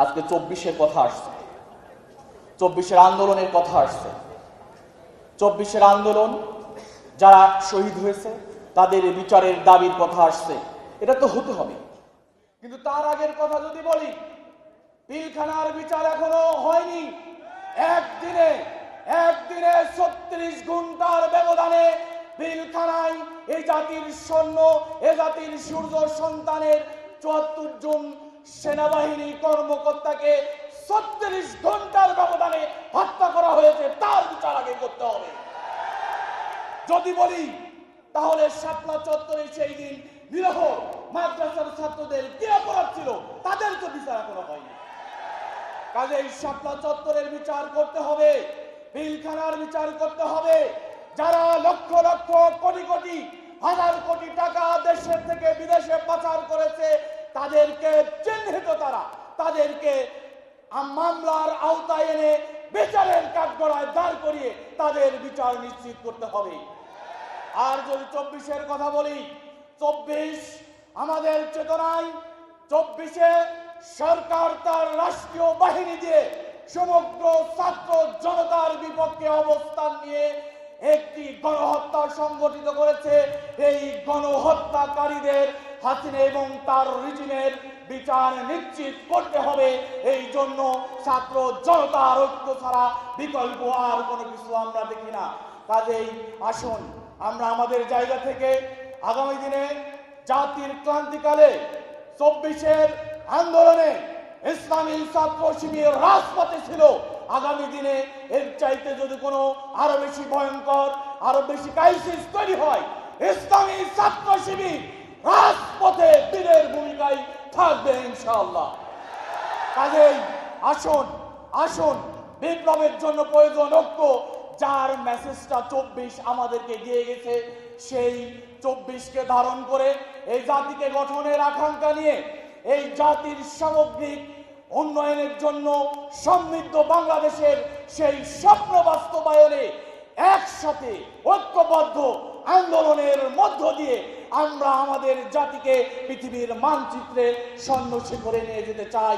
আজকে 24-এর কথা আসছে, 24-এর আন্দোলনের কথা আসছে। 24-এর আন্দোলন যারা শহীদ হয়েছে তাদের বিচারের দাবির কথা আসছে। এটা তো হতে হবে, কিন্তু তার আগের কথা যদি বলি, পিলখানার বিচার এখনো হয়নি। একদিনে 36 ঘন্টার ব্যবধানে পিলখানায় এই জাতির সৈন্য, এ জাতির সূর্য সন্তানের 74 জন সেনাবাহিনী কর্মকর্তাকে 36 ঘন্টার ব্যবধানে হত্যা করা হয়েছে। তার বিচার আগে করতে হবে। যদি বলি তাহলে শাপলা চত্বরে সেই দিন নিরহ মাদ্রাসার ছাত্রদের কি অপরাধ ছিল, তাদের তো বিচার এখনো হয়নি। কাজেই শাপলা চত্বরের বিচার করতে হবে, পিলখানার বিচার করতে হবে। যারা লক্ষ লক্ষ কোটি কোটি হাজার কোটি টাকা দেশের থেকে বিদেশে পাচার করেছে তাদেরকে চিহ্নিত, তাদেরকে মামলার আওতায় এনে বিচারের কাঠগড়ায় দাঁড় করিয়ে তাদের বিচার নিশ্চিত করতে হবে। আর যদি 24-এর কথা বলি, 24 আমাদের চেতনায়, 24-এ সরকার তার রাষ্ট্রীয় বাহিনী দিয়ে সমগ্র ছাত্র জনতার বিপক্ষে অবস্থান নিয়ে একটি গণহত্যা সংগঠিত করেছে। এই গণহত্যাকারীদের হাসিনা এবং তার রিজিমের বিচার নিশ্চিত করতে হবে। এই জন্য ছাত্র জনতার ঐক্য ছাড়া বিকল্প আর কোনো কিছু আমরা দেখি না। কাজেই আসুন আমরা আমাদের জায়গা থেকে আগামী দিনে জাতির ক্রান্তিকালে 24-এর আন্দোলনে ইসলামী ছাত্র শিবির রাজপথে ছিল। আগামী দিনে এর চাইতে যদি কোনো আরো বেশি ভয়ঙ্কর, আরো বেশি ক্রাইসিস তৈরি হয়, ইসলামী ছাত্র শিবির রাজপথে বীরের ভূমিকায় থাকবে ইনশাআল্লাহ। কাজেই আসুন বিপ্লবের জন্য প্রয়োজন ঐক্য। যার মেসেজটা 24 আমাদেরকে দিয়ে গেছে, সেই 24-কে ধারণ করে এই জাতিকে গঠনের আকাঙ্ক্ষা নিয়ে এই জাতির সামগ্রিক উন্নয়নের জন্য সমৃদ্ধ বাংলাদেশের সেই স্বপ্ন বাস্তবায়নে একসাথে ঐক্যবদ্ধ আন্দোলনের মধ্য দিয়ে আমরা আমাদের জাতিকে পৃথিবীর মানচিত্রে স্বর্ণ শিখরে নিয়ে যেতে চাই।